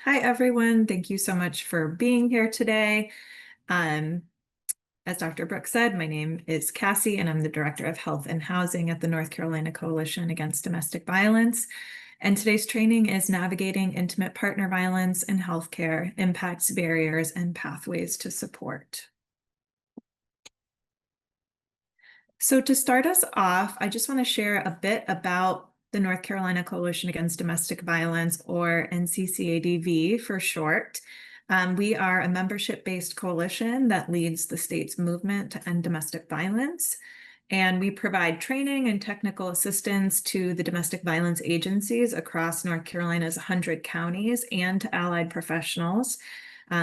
Hi, everyone. Thank you so much for being here today. Um, as Dr. Brooks said, my name is Cassie, and I'm the Director of Health and Housing at the North Carolina Coalition Against Domestic Violence. And today's training is Navigating Intimate Partner Violence in Healthcare, Impacts, Barriers, and Pathways to Support. So to start us off, I just want to share a bit about the North Carolina Coalition Against Domestic Violence, or NCCADV for short. We are a membership-based coalition that leads the state's movement to end domestic violence. And we provide training and technical assistance to the domestic violence agencies across North Carolina's 100 counties and to allied professionals.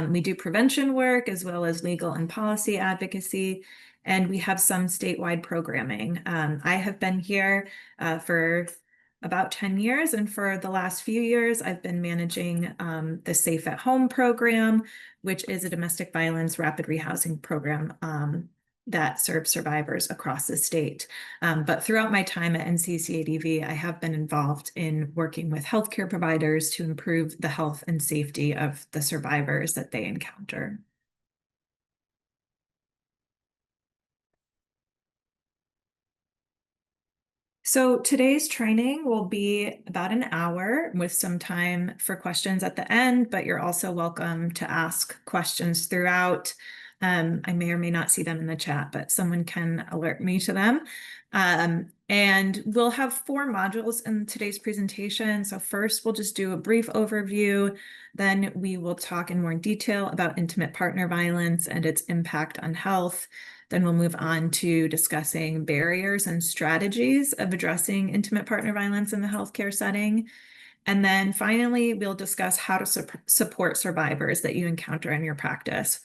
We do prevention work as well as legal and policy advocacy, and we have some statewide programming. I have been here for about 10 years, and for the last few years, I've been managing the Safe at Home program, which is a domestic violence rapid rehousing program that serves survivors across the state. But throughout my time at NCCADV, I have been involved in working with healthcare providers to improve the health and safety of the survivors that they encounter. So today's training will be about an hour with some time for questions at the end, but you're also welcome to ask questions throughout. I may or may not see them in the chat, but someone can alert me to them. And we'll have 4 modules in today's presentation. So first, we'll just do a brief overview. Then we will talk in more detail about intimate partner violence and its impact on health. Then we'll move on to discussing barriers and strategies of addressing intimate partner violence in the healthcare setting. And then finally, we'll discuss how to support survivors that you encounter in your practice.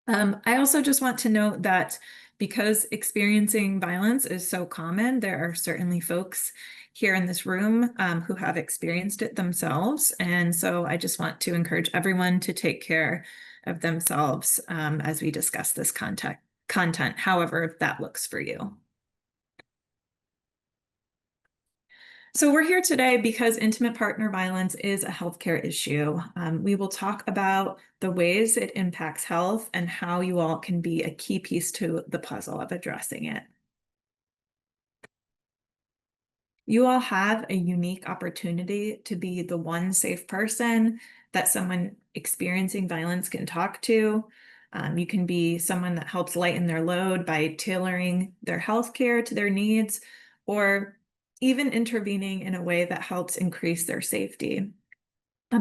I also just want to note that because experiencing violence is so common, there are certainly folks here in this room who have experienced it themselves. And so I just want to encourage everyone to take care of themselves as we discuss this content, however that looks for you. So we're here today because intimate partner violence is a healthcare issue. We will talk about the ways it impacts health and how you all can be a key piece to the puzzle of addressing it. You all have a unique opportunity to be the one safe person that someone experiencing violence can talk to. You can be someone that helps lighten their load by tailoring their healthcare to their needs, or even intervening in a way that helps increase their safety.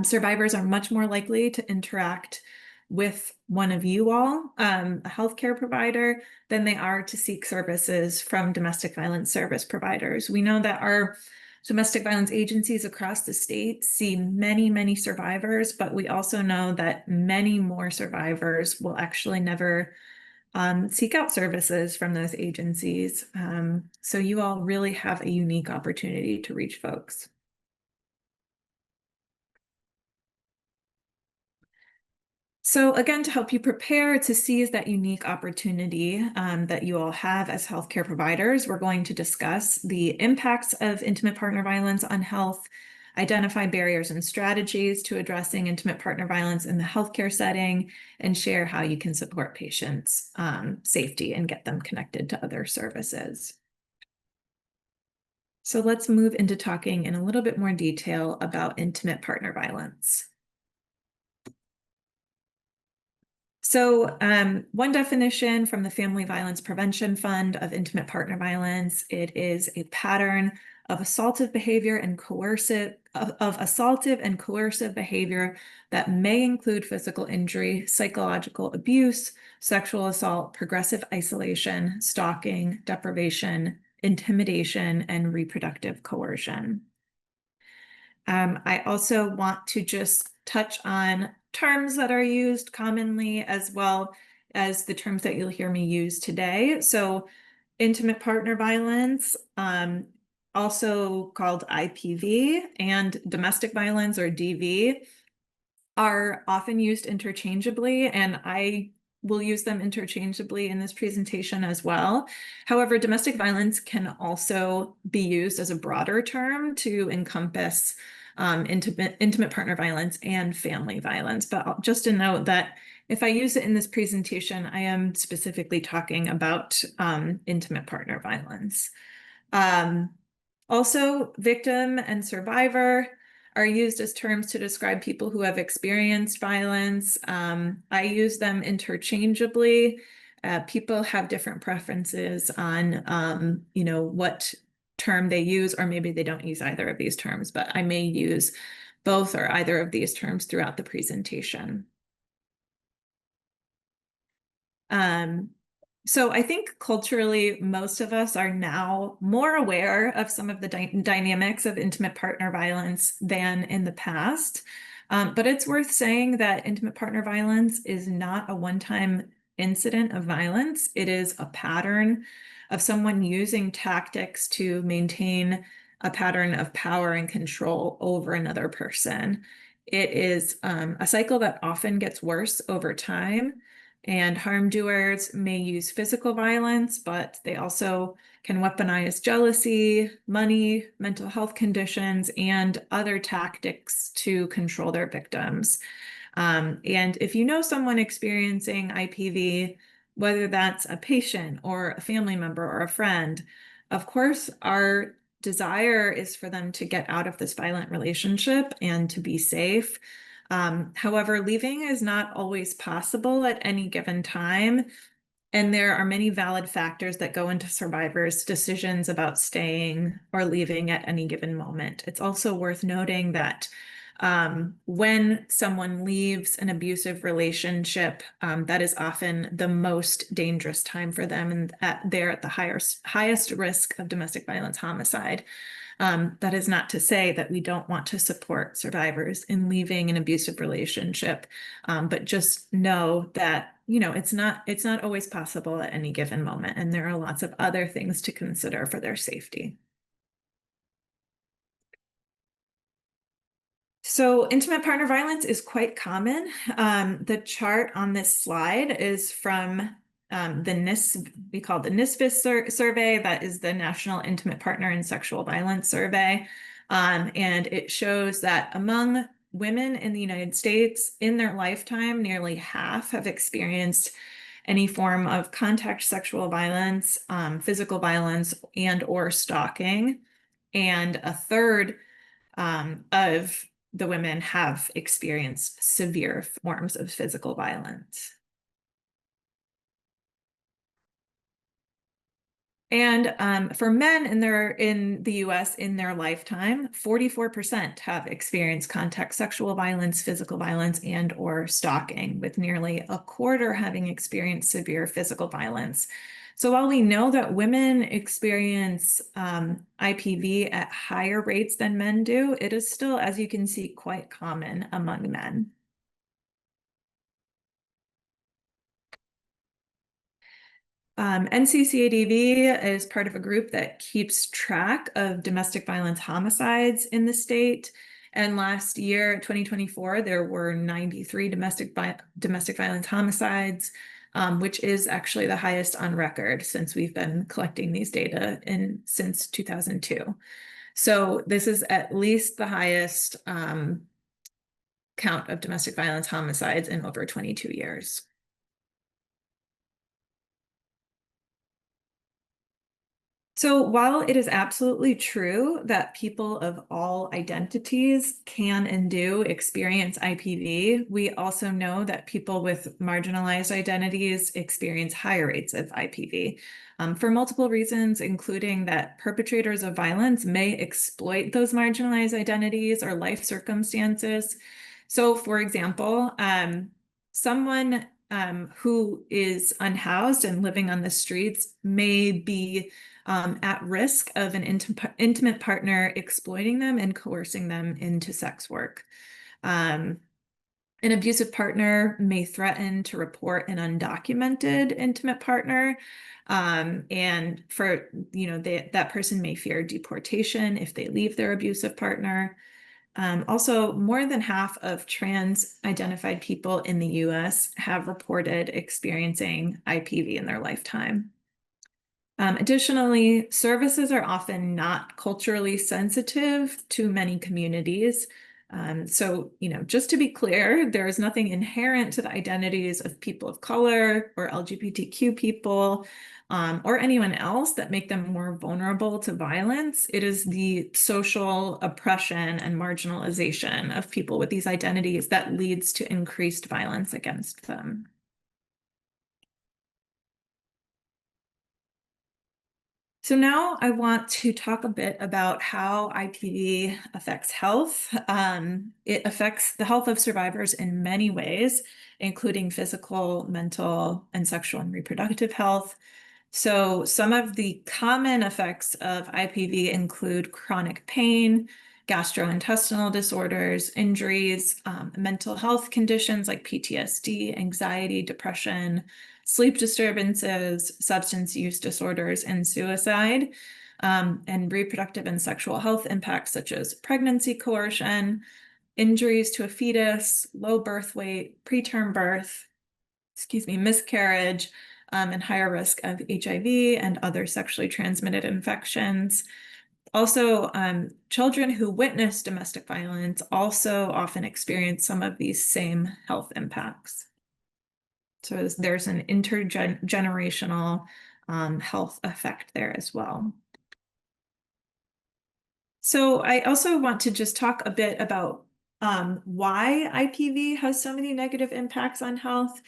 Survivors are much more likely to interact with one of you all, a healthcare provider, than they are to seek services from domestic violence service providers. We know that our domestic violence agencies across the state see many, many survivors, but we also know that many more survivors will actually never seek out services from those agencies. So you all really have a unique opportunity to reach folks. So again, to help you prepare to seize that unique opportunity that you all have as healthcare providers, we're going to discuss the impacts of intimate partner violence on health, identify barriers and strategies to addressing intimate partner violence in the healthcare setting, and share how you can support patients' safety and get them connected to other services. So let's move into talking in a little bit more detail about intimate partner violence. So one definition from the Family Violence Prevention Fund of intimate partner violence, it is a pattern of assaultive behavior and coercive behavior that may include physical injury, psychological abuse, sexual assault, progressive isolation, stalking, deprivation, intimidation, and reproductive coercion. I also want to just touch on terms that are used commonly, as well as the terms that you'll hear me use today. So intimate partner violence, also called IPV, and domestic violence, or DV, are often used interchangeably, and I will use them interchangeably in this presentation as well. However, domestic violence can also be used as a broader term to encompass intimate partner violence and family violence. But just to note that if I use it in this presentation, I am specifically talking about intimate partner violence. Also, victim and survivor are used as terms to describe people who have experienced violence. I use them interchangeably. People have different preferences on, what term they use, or maybe they don't use either of these terms, but I may use both or either of these terms throughout the presentation. So I think culturally, most of us are now more aware of some of the dynamics of intimate partner violence than in the past. But it's worth saying that intimate partner violence is not a one-time incident of violence. It is a pattern of someone using tactics to maintain a pattern of power and control over another person. It is a cycle that often gets worse over time. And harm doers may use physical violence, but they also can weaponize jealousy, money, mental health conditions, and other tactics to control their victims. And if you know someone experiencing IPV, whether that's a patient or a family member or a friend, of course, our desire is for them to get out of this violent relationship and to be safe. However, leaving is not always possible at any given time. And there are many valid factors that go into survivors' decisions about staying or leaving at any given moment. It's also worth noting that when someone leaves an abusive relationship, that is often the most dangerous time for them, and they're at the highest risk of domestic violence homicide. That is not to say that we don't want to support survivors in leaving an abusive relationship, but just know that it's not always possible at any given moment, and there are lots of other things to consider for their safety. So intimate partner violence is quite common. The chart on this slide is from the NIS, we call it the NISVIS survey. That is the National Intimate Partner and Sexual Violence Survey. And it shows that among women in the United States in their lifetime, nearly half have experienced any form of contact sexual violence, physical violence, and or stalking. And a third of the women have experienced severe forms of physical violence. And for men in the US in their lifetime, 44% have experienced contact sexual violence, physical violence, and or stalking, with nearly a quarter having experienced severe physical violence. So while we know that women experience IPV at higher rates than men do, it is still, as you can see, quite common among men. NCCADV is part of a group that keeps track of domestic violence homicides in the state. And last year, 2024, there were 93 domestic violence homicides, which is actually the highest on record since we've been collecting these data since 2002. So this is at least the highest count of domestic violence homicides in over 22 years. So while it is absolutely true that people of all identities can and do experience IPV, we also know that people with marginalized identities experience higher rates of IPV for multiple reasons, including that perpetrators of violence may exploit those marginalized identities or life circumstances. So for example, someone who is unhoused and living on the streets may be at risk of an intimate partner exploiting them and coercing them into sex work. An abusive partner may threaten to report an undocumented intimate partner. And for, that person may fear deportation if they leave their abusive partner. Also, more than half of trans-identified people in the US have reported experiencing IPV in their lifetime. Additionally, services are often not culturally sensitive to many communities. So, just to be clear, there is nothing inherent to the identities of people of color or LGBTQ people, or anyone else that make them more vulnerable to violence. It is the social oppression and marginalization of people with these identities that leads to increased violence against them. So now I want to talk a bit about how IPV affects health. It affects the health of survivors in many ways, including physical, mental, and sexual and reproductive health. So some of the common effects of IPV include chronic pain, gastrointestinal disorders, injuries, mental health conditions like PTSD, anxiety, depression, sleep disturbances, substance use disorders, and suicide, and reproductive and sexual health impacts such as pregnancy coercion, injuries to a fetus, low birth weight, preterm birth, miscarriage, and higher risk of HIV and other sexually transmitted infections. Also, children who witness domestic violence also often experience some of these same health impacts. So there's an intergenerational health effect there as well. So I also want to just talk a bit about why IPV has so many negative impacts on health.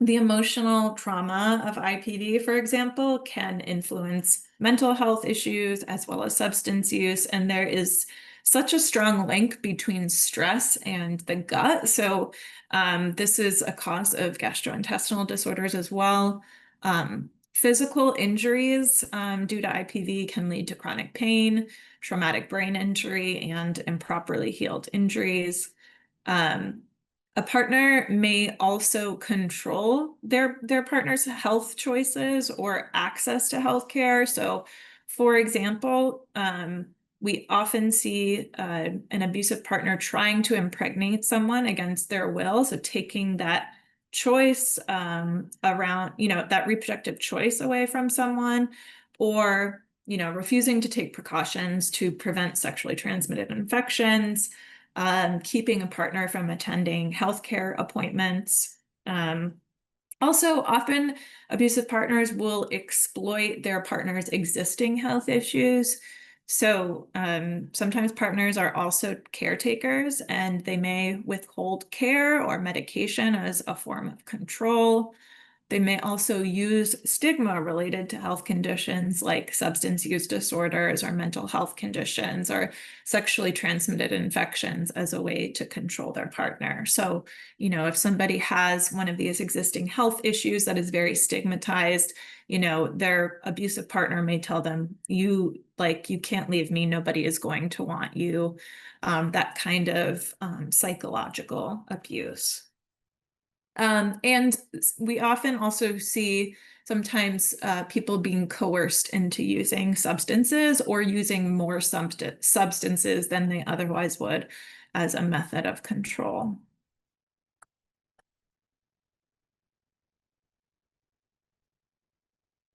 The emotional trauma of IPV, for example, can influence mental health issues as well as substance use. And there is such a strong link between stress and the gut. So this is a cause of gastrointestinal disorders as well. Physical injuries due to IPV can lead to chronic pain, traumatic brain injury, and improperly healed injuries. A partner may also control their partner's health choices or access to healthcare. So, for example, we often see an abusive partner trying to impregnate someone against their will. So, taking that choice around, that reproductive choice away from someone, or, refusing to take precautions to prevent sexually transmitted infections, keeping a partner from attending healthcare appointments. Also, often abusive partners will exploit their partner's existing health issues. So sometimes partners are also caretakers and they may withhold care or medication as a form of control. They may also use stigma related to health conditions like substance use disorders or mental health conditions or sexually transmitted infections as a way to control their partner. So, if somebody has one of these existing health issues that is very stigmatized, their abusive partner may tell them, you can't leave me, nobody is going to want you, that kind of psychological abuse. And we often also see sometimes people being coerced into using substances or using more substances than they otherwise would as a method of control.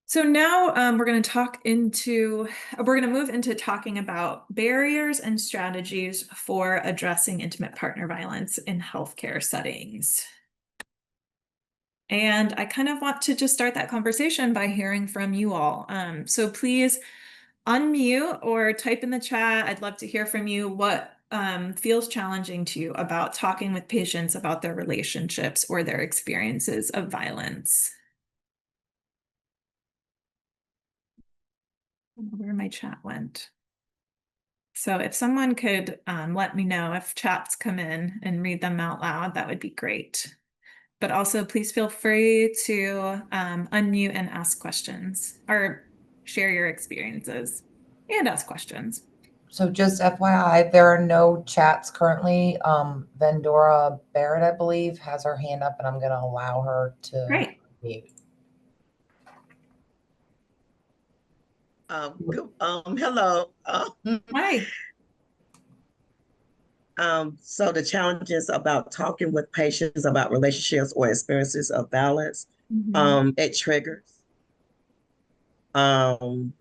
So now we're going to move into talking about barriers and strategies for addressing intimate partner violence in healthcare settings. And I kind of want to just start that conversation by hearing from you all. So please unmute or type in the chat. I'd love to hear from you what feels challenging to you about talking with patients about their relationships or their experiences of violence. Where my chat went. So if someone could let me know if chats come in and read them out loud, that would be great. But also please feel free to unmute and ask questions or share your experiences and ask questions. So just FYI, there are no chats currently. Vendora Barrett, I believe, has her hand up, and I'm going to allow her to Great. mute. Hello. Hi. So the challenges about talking with patients about relationships or experiences of violence, Mhm. it triggers. And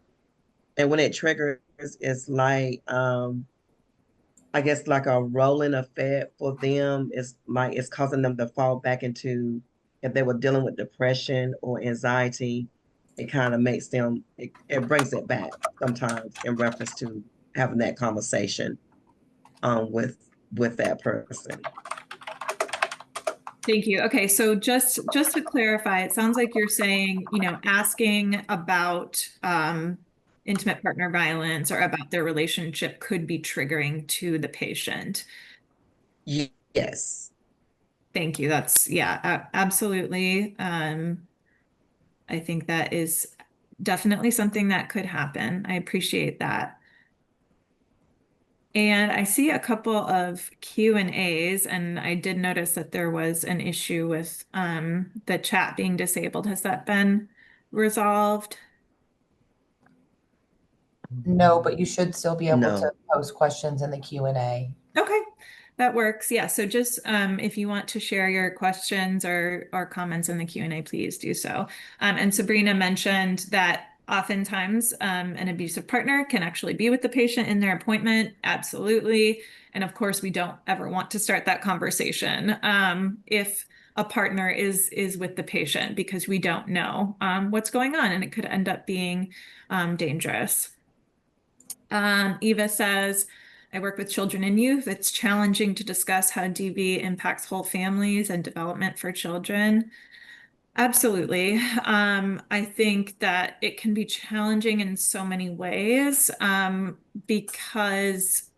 when it triggers, it's like, I guess like a rolling effect for them. It's causing them to fall back into, if they were dealing with depression or anxiety, it kind of makes them, it brings it back sometimes in reference to having that conversation with that person. Thank you. Okay, so just to clarify, it sounds like you're saying, asking about intimate partner violence or about their relationship could be triggering to the patient. Yes. Thank you. That's, yeah, absolutely. I think that is definitely something that could happen. I appreciate that. And I see a couple of Q&As, and I did notice that there was an issue with the chat being disabled. Has that been resolved? No, but you should still be able No. to post questions in the Q&A. Okay, that works. Yeah, so just if you want to share your questions or comments in the Q&A, please do so. And Sabrina mentioned that oftentimes an abusive partner can actually be with the patient in their appointment. Absolutely. And of course, we don't ever want to start that conversation if a partner is with the patient, because we don't know what's going on and it could end up being dangerous. Eva says, I work with children and youth. It's challenging to discuss how DV impacts whole families and development for children. Absolutely. I think that it can be challenging in so many ways because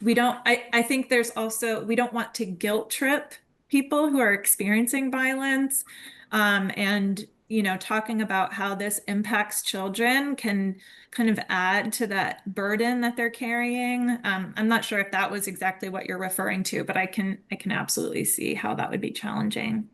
I think there's also, we don't want to guilt trip people who are experiencing violence. And, talking about how this impacts children can kind of add to that burden that they're carrying. I'm not sure if that was exactly what you're referring to, but I can absolutely see how that would be challenging.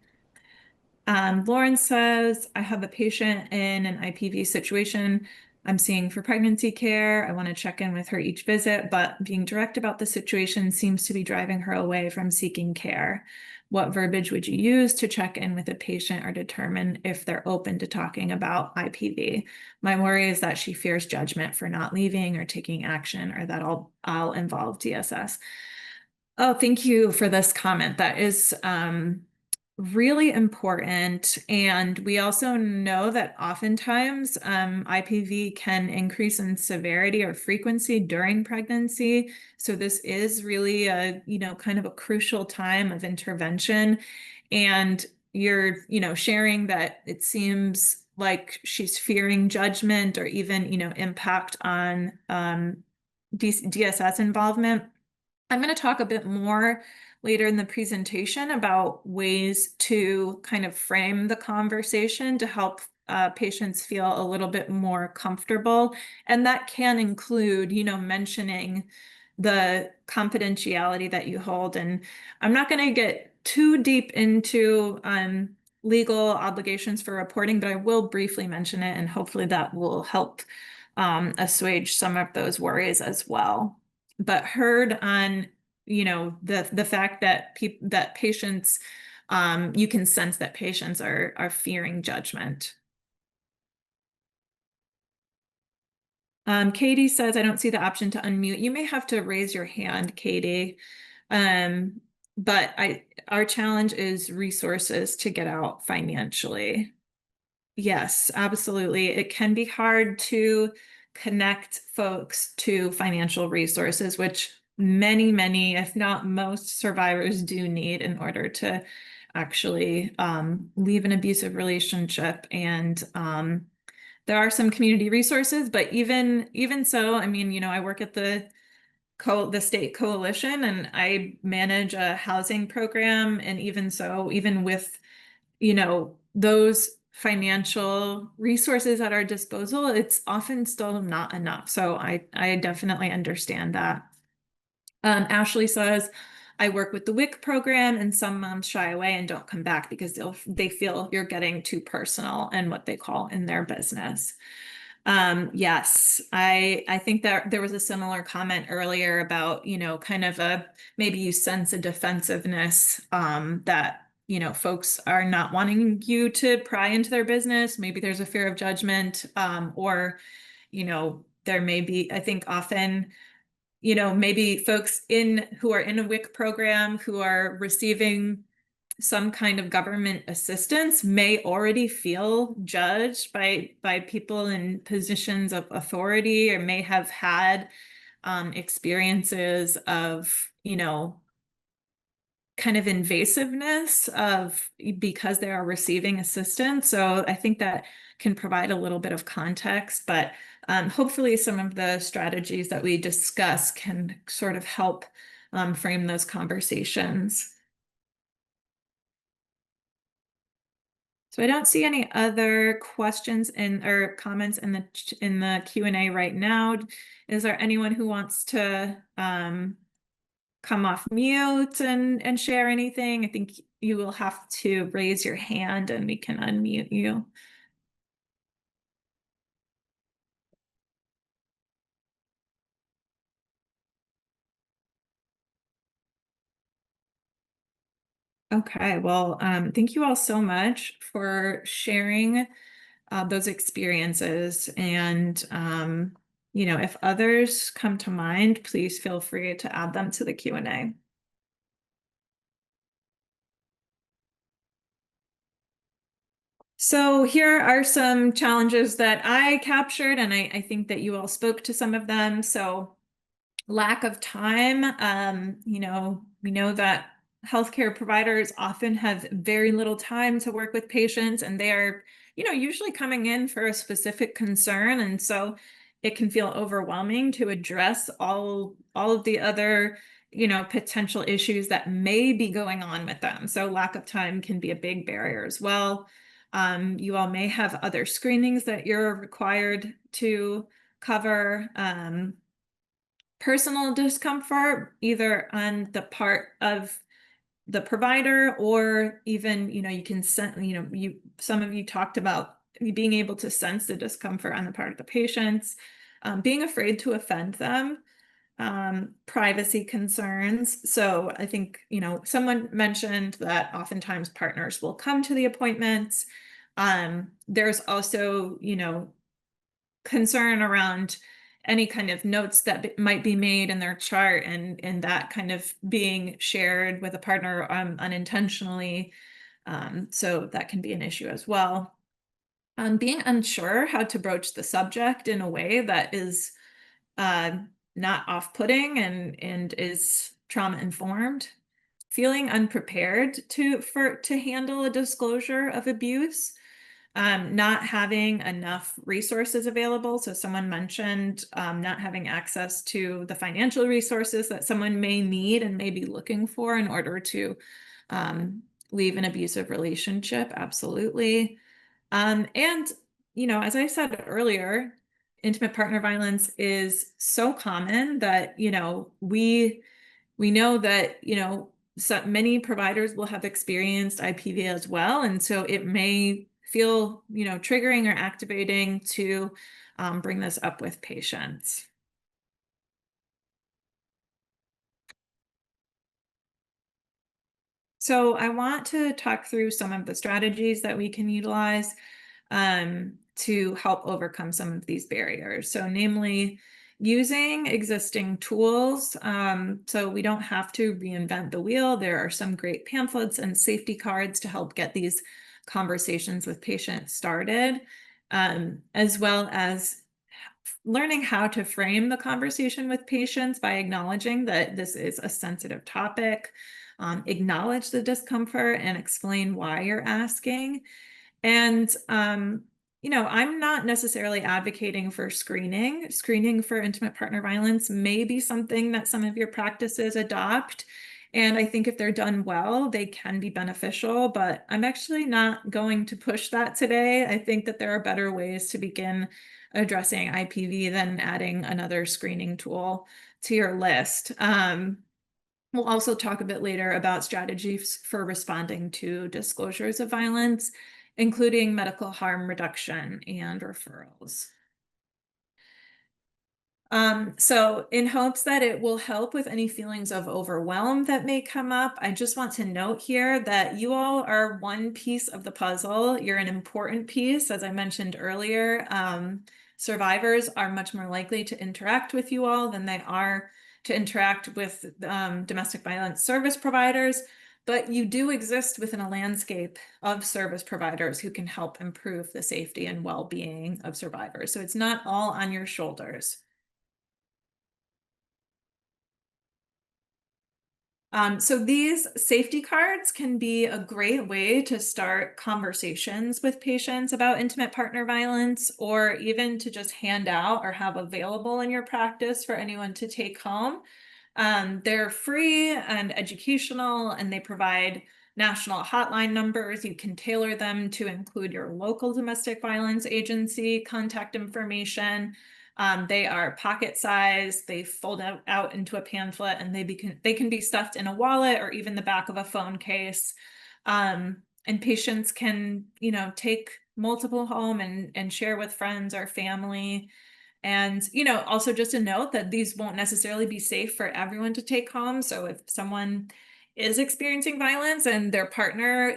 Lauren says, I have a patient in an IPV situation I'm seeing for pregnancy care. I want to check in with her each visit, but being direct about the situation seems to be driving her away from seeking care. What verbiage would you use to check in with a patient or determine if they're open to talking about IPV? My worry is that she fears judgment for not leaving or taking action, or that I'll involve DSS. Oh, thank you for this comment. That is really important. And we also know that oftentimes IPV can increase in severity or frequency during pregnancy. So this is really a, kind of a crucial time of intervention. And you're, sharing that it seems like she's fearing judgment or even, impact on DSS involvement. I'm going to talk a bit more later in the presentation about ways to kind of frame the conversation to help patients feel a little bit more comfortable. And that can include, mentioning the confidentiality that you hold. And I'm not going to get too deep into legal obligations for reporting, but I will briefly mention it, and hopefully that will help assuage some of those worries as well. But heard on, the fact that patients, you can sense that patients are fearing judgment. Katie says, I don't see the option to unmute. You may have to raise your hand, Katie. But our challenge is resources to get out financially. Yes, absolutely. It can be hard to connect folks to financial resources, which many, if not most survivors do need in order to actually leave an abusive relationship. And there are some community resources, but even so, I mean, I work at the state coalition and I manage a housing program. And even so, even with, those financial resources at our disposal, it's often still not enough. So I definitely understand that. Ashley says, I work with the WIC program and some moms shy away and don't come back because they feel you're getting too personal and what they call in their business. Yes, I think that there was a similar comment earlier about, kind of maybe you sense a defensiveness that, you know, folks are not wanting you to pry into their business. Maybe there's a fear of judgment, or, you know, there may be, I think often, you know, maybe folks who are in a WIC program who are receiving some kind of government assistance may already feel judged by people in positions of authority, or may have had experiences of, you know, kind of invasiveness of because they are receiving assistance. So I think that can provide a little bit of context, but hopefully some of the strategies that we discuss can sort of help frame those conversations. So I don't see any other questions or comments in the Q&A right now. Is there anyone who wants to come off mute and share anything? I think you will have to raise your hand and we can unmute you. Okay, well, thank you all so much for sharing those experiences. And, you know, if others come to mind, please feel free to add them to the Q&A. So here are some challenges that I captured, and I think that you all spoke to some of them. So lack of time, you know, we know that healthcare providers often have very little time to work with patients, and they are, you know, usually coming in for a specific concern. And so it can feel overwhelming to address all of the other, you know, potential issues that may be going on with them. So lack of time can be a big barrier as well. You all may have other screenings that you're required to cover. Personal discomfort, either on the part of the provider, or even, you know, you can send, you know, some of you talked about being able to sense the discomfort on the part of the patients, being afraid to offend them, privacy concerns. So I think, you know, someone mentioned that oftentimes partners will come to the appointments. There's also, you know, concern around any kind of notes that might be made in their chart, and that kind of being shared with a partner unintentionally. So that can be an issue as well. Being unsure how to broach the subject in a way that is not off-putting and is trauma-informed. Feeling unprepared to handle a disclosure of abuse. Not having enough resources available. So someone mentioned not having access to the financial resources that someone may need and may be looking for in order to leave an abusive relationship. Absolutely. And, you know, as I said earlier, intimate partner violence is so common that, you know, we know that, you know, so many providers will have experienced IPV as well. And so it may feel, you know, triggering or activating to bring this up with patients. So I want to talk through some of the strategies that we can utilize to help overcome some of these barriers. So namely, using existing tools. So we don't have to reinvent the wheel. There are some great pamphlets and safety cards to help get these conversations with patients started, as well as learning how to frame the conversation with patients by acknowledging that this is a sensitive topic, acknowledge the discomfort and explain why you're asking. And, you know, I'm not necessarily advocating for screening. Screening for intimate partner violence may be something that some of your practices adopt. And I think if they're done well, they can be beneficial, but I'm actually not going to push that today. I think that there are better ways to begin addressing IPV than adding another screening tool to your list. We'll also talk a bit later about strategies for responding to disclosures of violence, including medical harm reduction and referrals. So in hopes that it will help with any feelings of overwhelm that may come up, I just want to note here that you all are one piece of the puzzle. You're an important piece, as I mentioned earlier. Survivors are much more likely to interact with you all than they are to interact with domestic violence service providers, but you do exist within a landscape of service providers who can help improve the safety and well-being of survivors. So it's not all on your shoulders. So these safety cards can be a great way to start conversations with patients about intimate partner violence, or even to just hand out or have available in your practice for anyone to take home. They're free and educational, and they provide national hotline numbers. You can tailor them to include your local domestic violence agency contact information. They are pocket size, they fold out into a pamphlet, and they can be stuffed in a wallet or even the back of a phone case. And patients can, take multiple home and share with friends or family. And, also just a note that these won't necessarily be safe for everyone to take home. So if someone is experiencing violence and their partner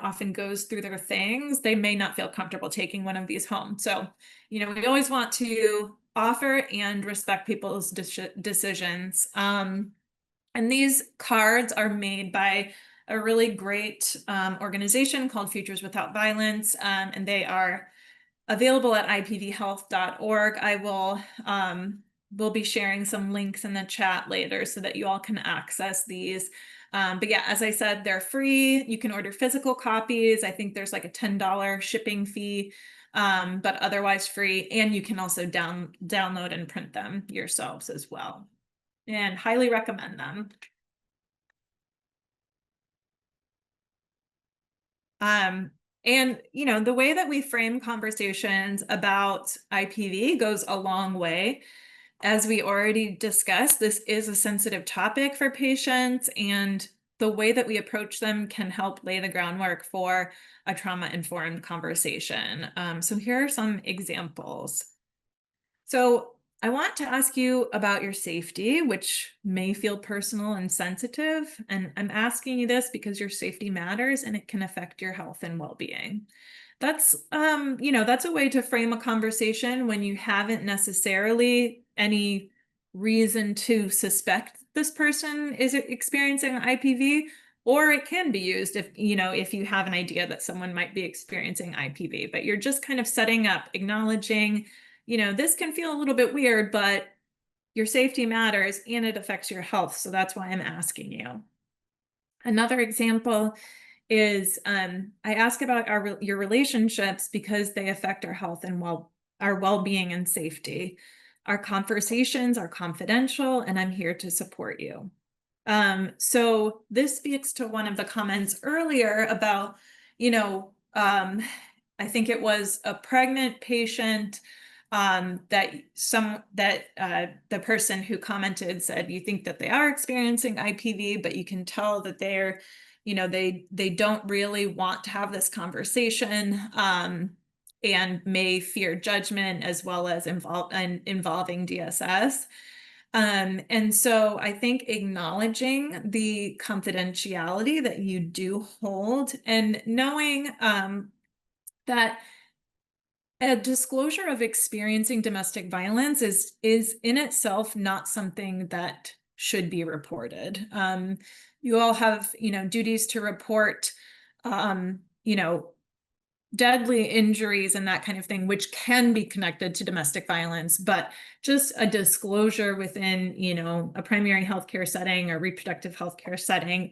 often goes through their things, they may not feel comfortable taking one of these home. So, we always want to offer and respect people's decisions. And these cards are made by a really great organization called Futures Without Violence, and they are available at ipvhealth.org. I will be sharing some links in the chat later so that you all can access these. But yeah, as I said, they're free. You can order physical copies. I think there's like a $10 shipping fee, but otherwise free. And you can also download and print them yourselves as well. And highly recommend them. And, the way that we frame conversations about IPV goes a long way. As we already discussed, this is a sensitive topic for patients, and the way that we approach them can help lay the groundwork for a trauma-informed conversation. So here are some examples. So I want to ask you about your safety, which may feel personal and sensitive. And I'm asking you this because your safety matters and it can affect your health and well-being. That's a way to frame a conversation when you haven't necessarily any reason to suspect this person is experiencing IPV, or it can be used if you have an idea that someone might be experiencing IPV, but you're just kind of setting up, acknowledging, this can feel a little bit weird, but your safety matters and it affects your health. So that's why I'm asking you. Another example is I ask about your relationships because they affect our health and our well-being and safety. Our conversations are confidential and I'm here to support you. So this speaks to one of the comments earlier about, I think it was a pregnant patient that the person who commented said, you think that they are experiencing IPV, but you can tell that they're, they don't really want to have this conversation and may fear judgment as well as involving DSS. And so I think acknowledging the confidentiality that you do hold and knowing that a disclosure of experiencing domestic violence is in itself not something that should be reported. You all have, duties to report, deadly injuries and that kind of thing, which can be connected to domestic violence, but just a disclosure within, a primary healthcare setting or reproductive healthcare setting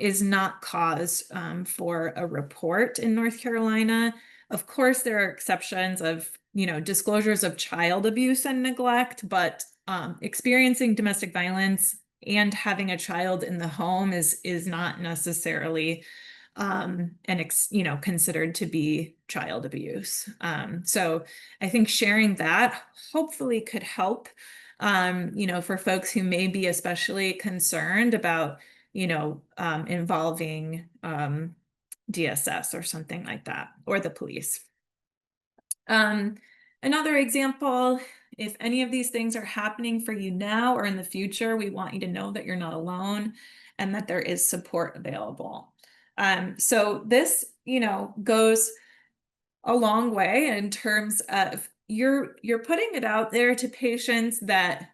is not cause for a report in North Carolina. Of course, there are exceptions of, disclosures of child abuse and neglect, but experiencing domestic violence and having a child in the home is not necessarily considered to be child abuse. So I think sharing that hopefully could help, for folks who may be especially concerned about, involving DSS or something like that, or the police. Another example if any of these things are happening for you now or in the future, we want you to know that you're not alone and that there is support available. So this, goes a long way in terms of you're putting it out there to patients that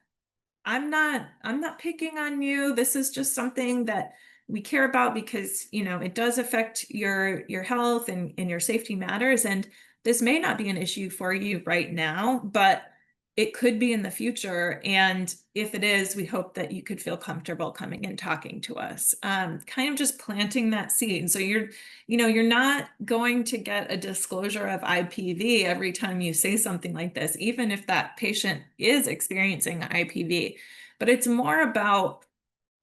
I'm not picking on you. This is just something that we care about because, it does affect your health and your safety matters. And this may not be an issue for you right now, but it could be in the future. And if it is, we hope that you could feel comfortable coming and talking to us. Kind of just planting that seed. So you're not going to get a disclosure of IPV every time you say something like this, even if that patient is experiencing IPV. But it's more about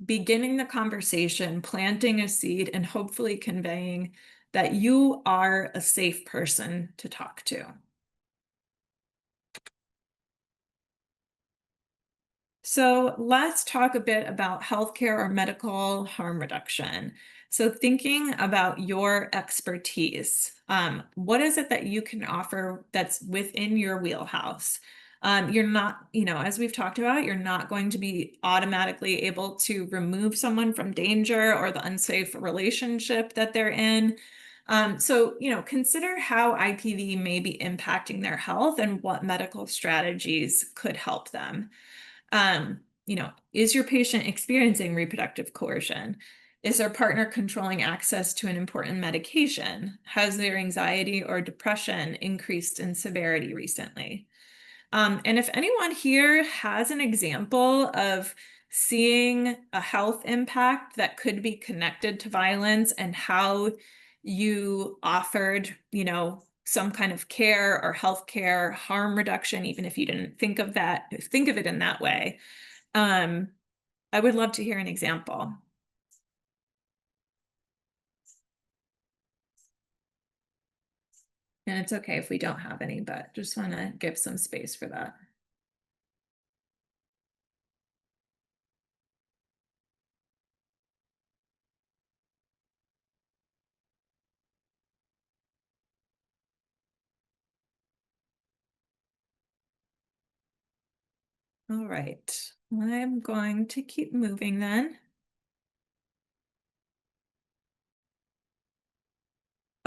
beginning the conversation, planting a seed, and hopefully conveying that you are a safe person to talk to. So let's talk a bit about healthcare or medical harm reduction. So thinking about your expertise, what is it that you can offer that's within your wheelhouse? You're not, as we've talked about, you're not going to be automatically able to remove someone from danger or the unsafe relationship that they're in. So, consider how IPV may be impacting their health and what medical strategies could help them. Is your patient experiencing reproductive coercion? Is their partner controlling access to an important medication? Has their anxiety or depression increased in severity recently? And if anyone here has an example of seeing a health impact that could be connected to violence and how you offered, some kind of care or healthcare harm reduction, even if you didn't think of it in that way, I would love to hear an example. And it's okay if we don't have any, but just want to give some space for that. All right, I'm going to keep moving then.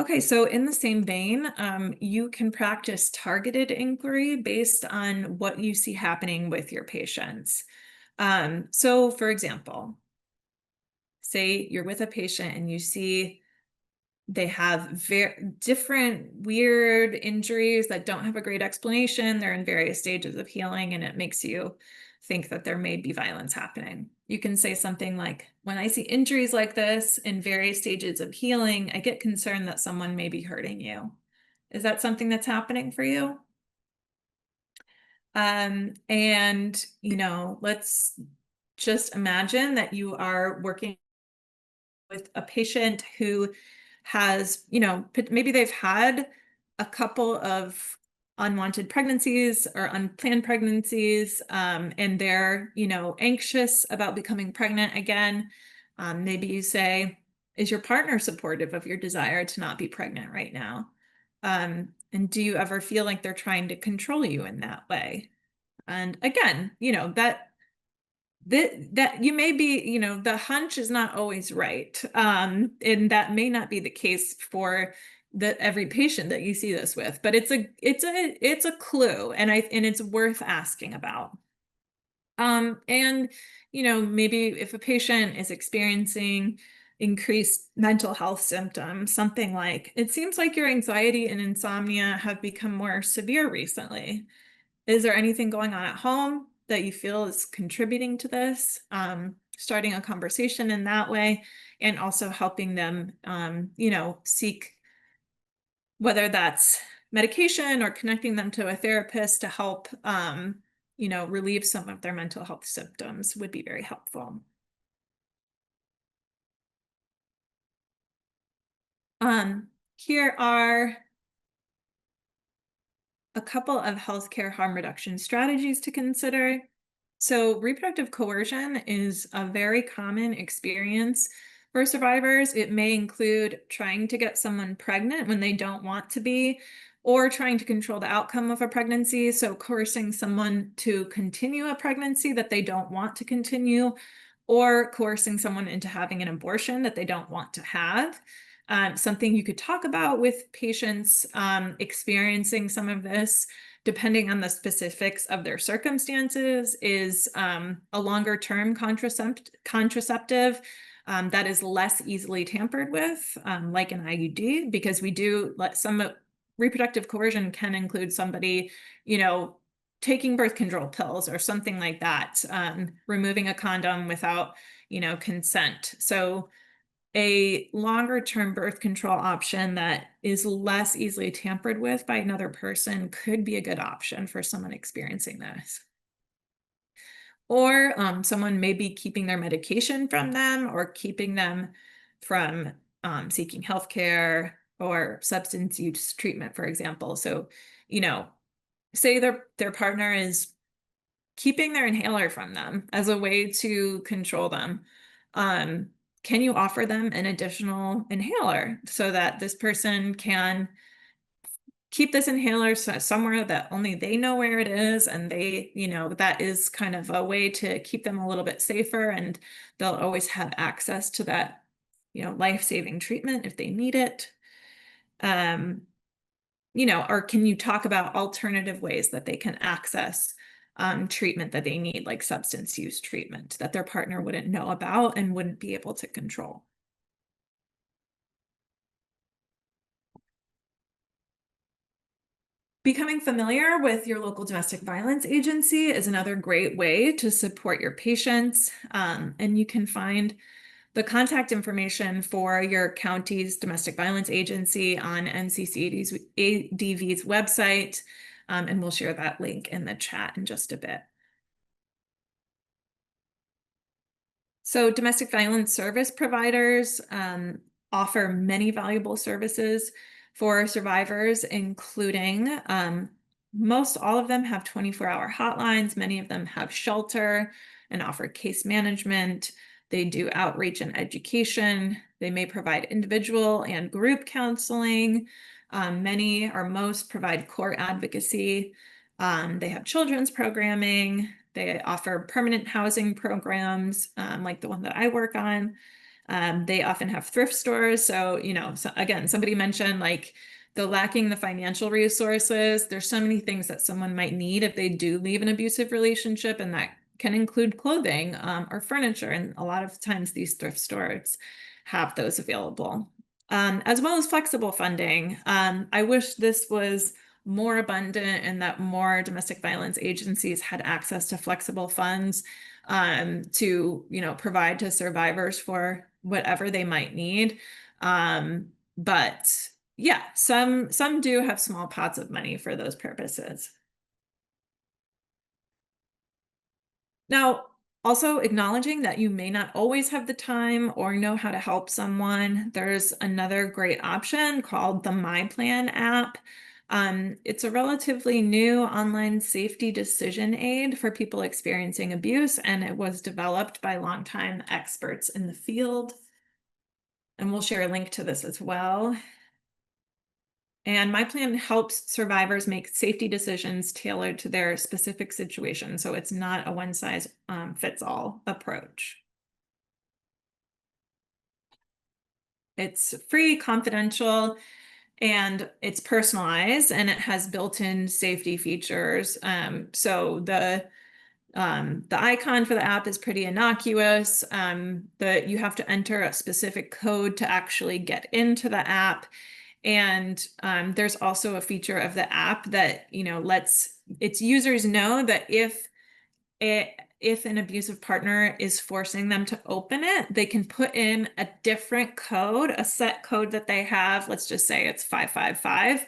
Okay, so in the same vein, you can practice targeted inquiry based on what you see happening with your patients. So for example, say you're with a patient and you see they have very different weird injuries that don't have a great explanation. They're in various stages of healing, and it makes you think that there may be violence happening. You can say something like, when I see injuries like this in various stages of healing, I get concerned that someone may be hurting you. Is that something that's happening for you? And, let's just imagine that you are working with a patient who has, maybe they've had a couple of unwanted pregnancies or unplanned pregnancies, and they're, anxious about becoming pregnant again. Maybe you say, is your partner supportive of your desire to not be pregnant right now? And do you ever feel like they're trying to control you in that way? And again, that you may be, the hunch is not always right. And that may not be the case for every patient that you see this with, but it's a clue, and it's worth asking about. And maybe if a patient is experiencing increased mental health symptoms, something like, it seems like your anxiety and insomnia have become more severe recently. Is there anything going on at home that you feel is contributing to this? Starting a conversation in that way, and also helping them, seek whether that's medication or connecting them to a therapist to help, relieve some of their mental health symptoms would be very helpful. Here are a couple of healthcare harm reduction strategies to consider. So reproductive coercion is a very common experience for survivors. It may include trying to get someone pregnant when they don't want to be, or trying to control the outcome of a pregnancy. So coercing someone to continue a pregnancy that they don't want to continue, or coercing someone into having an abortion that they don't want to have. Something you could talk about with patients experiencing some of this, depending on the specifics of their circumstances, is a longer-term contraceptive that is less easily tampered with, like an IUD, because we do let some reproductive coercion can include somebody, taking birth control pills or something like that, removing a condom without, consent. So a longer term birth control option that is less easily tampered with by another person could be a good option for someone experiencing this. Or someone may be keeping their medication from them or keeping them from seeking healthcare or substance use treatment, for example. So, say their partner is keeping their inhaler from them as a way to control them. Can you offer them an additional inhaler so that this person can keep this inhaler somewhere that only they know where it is, and they, that is kind of a way to keep them a little bit safer, and they'll always have access to that, life-saving treatment if they need it. Or can you talk about alternative ways that they can access treatment that they need, like substance use treatment that their partner wouldn't know about and wouldn't be able to control? Becoming familiar with your local domestic violence agency is another great way to support your patients. And you can find the contact information for your county's domestic violence agency on NCCADV's website. And we'll share that link in the chat in just a bit. So domestic violence service providers offer many valuable services for survivors, including most all of them have 24-hour hotlines. Many of them have shelter and offer case management. They do outreach and education. They may provide individual and group counseling. Many or most provide court advocacy. They have children's programming. They offer permanent housing programs, like the one that I work on. They often have thrift stores. So, again, somebody mentioned like lacking the financial resources. There's so many things that someone might need if they do leave an abusive relationship, and that can include clothing or furniture. And a lot of times these thrift stores have those available, as well as flexible funding. I wish this was more abundant and that more domestic violence agencies had access to flexible funds to, provide to survivors for whatever they might need. But yeah, some do have small pots of money for those purposes. Now, also acknowledging that you may not always have the time or know how to help someone, there's another great option called the MyPlan app. It's a relatively new online safety decision aid for people experiencing abuse, and it was developed by longtime experts in the field. And we'll share a link to this as well. And MyPlan helps survivors make safety decisions tailored to their specific situation. So it's not a one-size-fits-all approach. It's free, confidential, and it's personalized, and it has built-in safety features. So the icon for the app is pretty innocuous. You have to enter a specific code to actually get into the app. And there's also a feature of the app that, lets its users know that if an abusive partner is forcing them to open it, they can put in a different code, a set code that they have. Let's just say it's 555.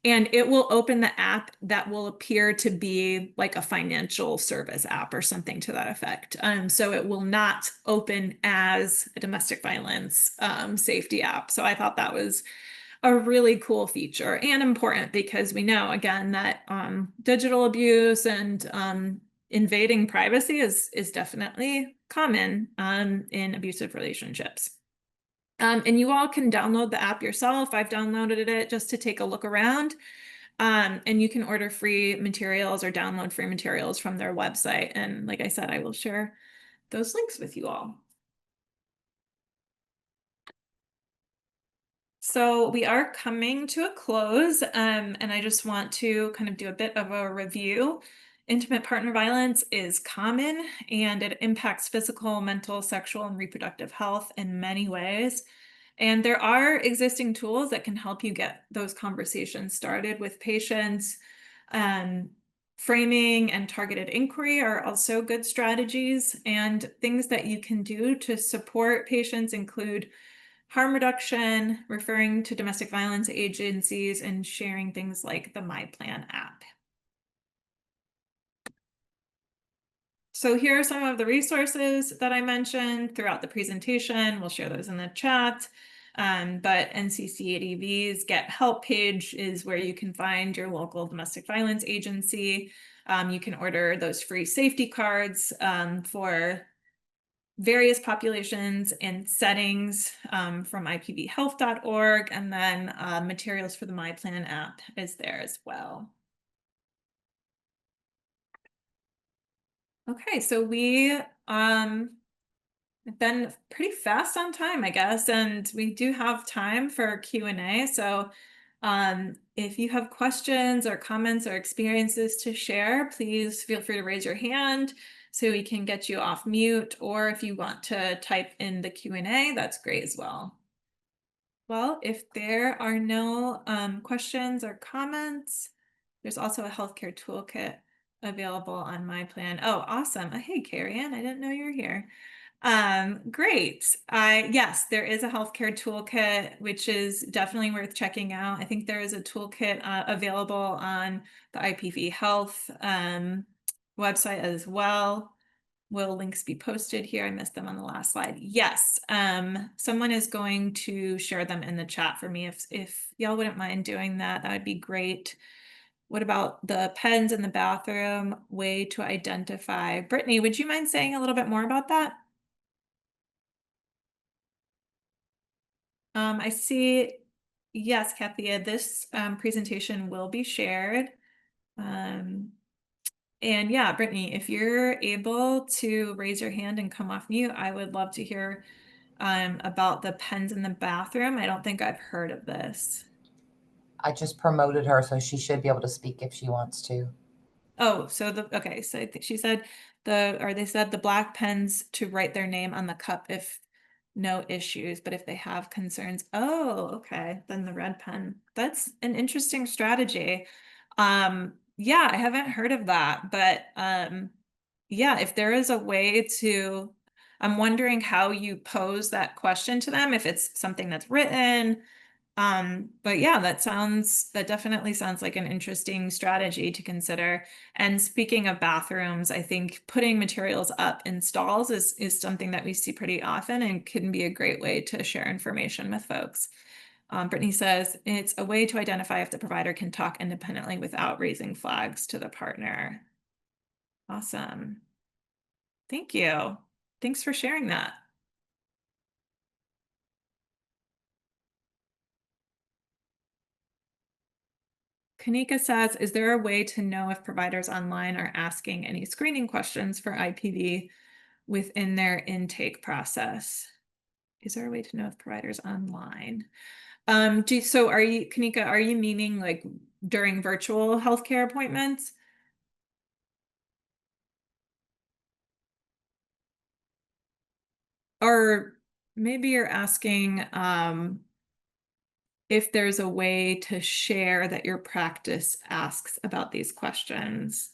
And it will open the app that will appear to be like a financial service app or something to that effect. So it will not open as a domestic violence safety app. So I thought that was a really cool feature and important, because we know, again, that digital abuse and invading privacy is definitely common in abusive relationships. And you all can download the app yourself. I've downloaded it just to take a look around. And you can order free materials or download free materials from their website. And like I said, I will share those links with you all. So we are coming to a close, and I just want to kind of do a bit of a review. Intimate partner violence is common and it impacts physical, mental, sexual, and reproductive health in many ways. And there are existing tools that can help you get those conversations started with patients. Framing and targeted inquiry are also good strategies, and things that you can do to support patients include harm reduction, referring to domestic violence agencies, and sharing things like the MyPlan app. So here are some of the resources that I mentioned throughout the presentation. We'll share those in the chat. But NCCADV's Get Help page is where you can find your local domestic violence agency. You can order those free safety cards for various populations and settings from ipvhealth.org, and then materials for the MyPlan app is there as well. Okay, so we have been pretty fast on time, I guess, and we do have time for Q&A. So if you have questions or comments or experiences to share, please feel free to raise your hand so we can get you off mute, or if you want to type in the Q&A, that's great as well. Well, if there are no questions or comments, there's also a healthcare toolkit available on MyPlan. Oh, awesome. Hey, Carrie Ann, I didn't know you were here. Great. Yes, there is a healthcare toolkit, which is definitely worth checking out. I think there is a toolkit available on the IPV Health website as well. Will links be posted here? I missed them on the last slide. Yes, someone is going to share them in the chat for me. If y'all wouldn't mind doing that, that would be great. What about the pens in the bathroom way to identify? Brittany, would you mind saying a little bit more about that? I see, yes, Kathia, this presentation will be shared. And yeah, Brittany, if you're able to raise your hand and come off mute, I would love to hear about the pens in the bathroom. I don't think I've heard of this. I just promoted her, so she should be able to speak if she wants to. Oh, so okay, so I think she said they said the black pens to write their name on the cup if no issues, but if they have concerns, oh, okay, then the red pen. That's an interesting strategy. Yeah, I haven't heard of that, but yeah, if there is a way to, I'm wondering how you pose that question to them, if it's something that's written. But yeah, that definitely sounds like an interesting strategy to consider. And speaking of bathrooms, I think putting materials up in stalls is something that we see pretty often and can be a great way to share information with folks. Brittany says it's a way to identify if the provider can talk independently without raising flags to the partner. Awesome. Thank you. Thanks for sharing that. Kanika says, is there a way to know if providers online are asking any screening questions for IPV within their intake process? Is there a way to know if providers online? So are you, Kanika, are you meaning like during virtual healthcare appointments? Or maybe you're asking if there's a way to share that your practice asks about these questions.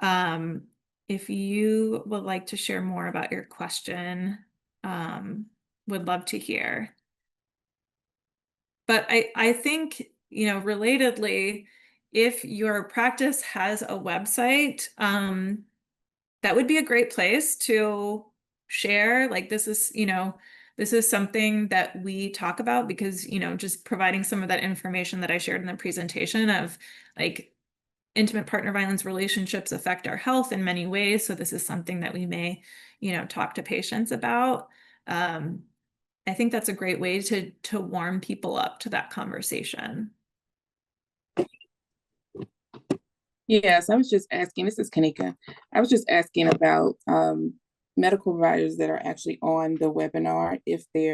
If you would like to share more about your question, would love to hear. But I think, relatedly, if your practice has a website, that would be a great place to share. Like this is something that we talk about because, just providing some of that information that I shared in the presentation of like intimate partner violence relationships affect our health in many ways. So this is something that we may, talk to patients about. I think that's a great way to warm people up to that conversation. Yes, I was just asking, this is Kanika. I was just asking about medical providers that are actually on the webinar, if they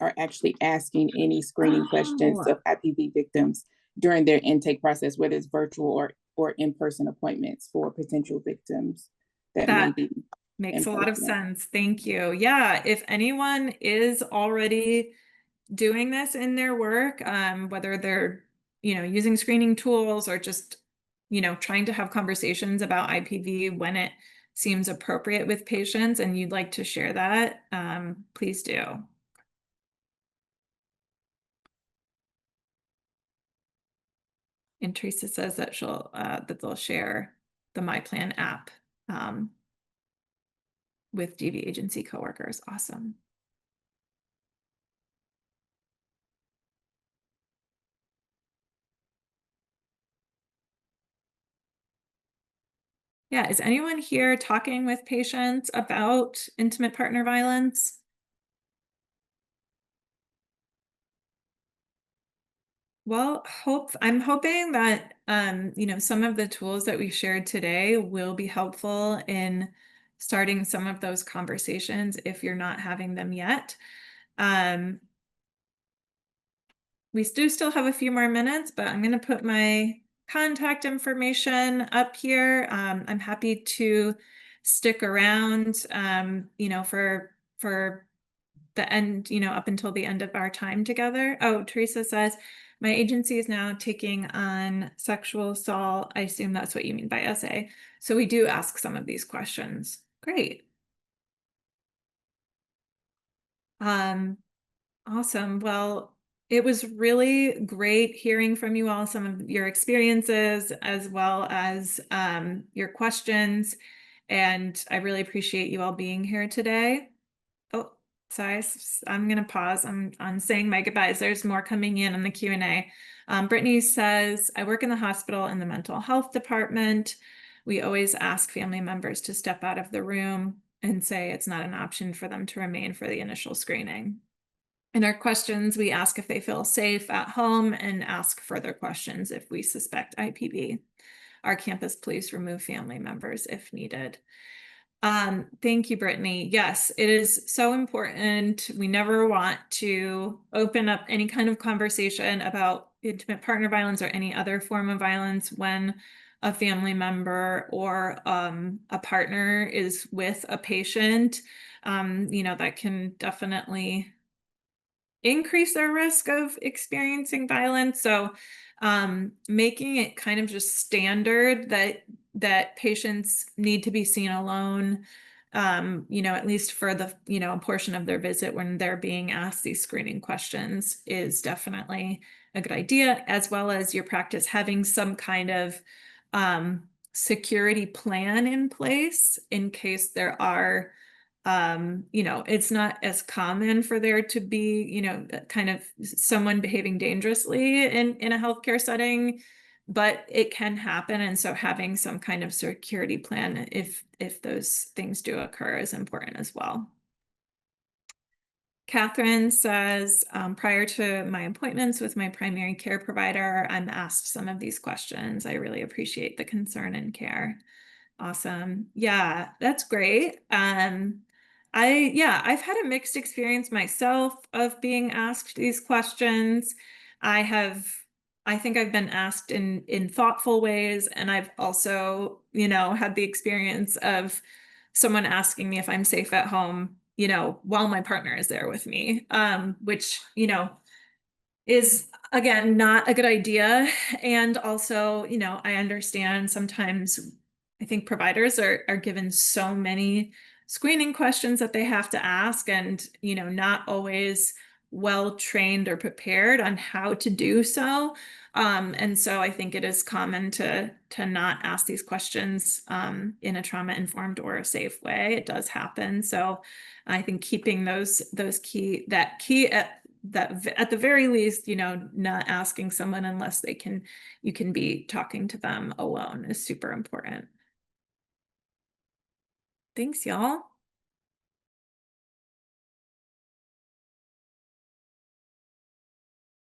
are actually asking any screening questions Oh. of IPV victims during their intake process, whether it's virtual or in-person appointments for potential victims that may That be makes a lot of in-person. sense. Thank you. Yeah, if anyone is already doing this in their work, whether they're, using screening tools or just, trying to have conversations about IPV when it seems appropriate with patients and you'd like to share that, please do. And Teresa says that that they'll share the MyPlan app with DV agency coworkers. Awesome. Yeah, is anyone here talking with patients about intimate partner violence? Well, I'm hoping that some of the tools that we shared today will be helpful in starting some of those conversations if you're not having them yet. We do still have a few more minutes, but I'm going to put my contact information up here. I'm happy to stick around, for the end, up until the end of our time together. Oh, Teresa says, my agency is now taking on sexual assault. I assume that's what you mean by SA. So we do ask some of these questions. Great. Awesome. Well, it was really great hearing from you all, some of your experiences as well as your questions. And I really appreciate you all being here today. Oh, sorry, I'm going to pause. I'm saying my goodbyes. There's more coming in on the Q&A. Brittany says, I work in the hospital in the mental health department. We always ask family members to step out of the room and say it's not an option for them to remain for the initial screening. In our questions, we ask if they feel safe at home and ask further questions if we suspect IPV. Our campus police remove family members if needed. Thank you, Brittany. Yes, it is so important. We never want to open up any kind of conversation about intimate partner violence or any other form of violence when a family member or a partner is with a patient. That can definitely increase their risk of experiencing violence. So making it kind of just standard that patients need to be seen alone, at least for the, a portion of their visit when they're being asked these screening questions is definitely a good idea, as well as your practice having some kind of security plan in place in case there are it's not as common for there to be, kind of someone behaving dangerously in a healthcare setting, but it can happen. And so having some kind of security plan if those things do occur is important as well. Catherine says, prior to my appointments with my primary care provider, I'm asked some of these questions. I really appreciate the concern and care. Awesome. Yeah, that's great. I've had a mixed experience myself of being asked these questions. I think I've been asked in thoughtful ways, and I've also, had the experience of someone asking me if I'm safe at home, while my partner is there with me, which, is again not a good idea. And also, I understand sometimes I think providers are given so many screening questions that they have to ask, and not always well trained or prepared on how to do so. And so I think it is common to not ask these questions in a trauma-informed or a safe way. It does happen. So I think keeping those key at the very least, not asking someone unless you can be talking to them alone is super important. Thanks, y'all.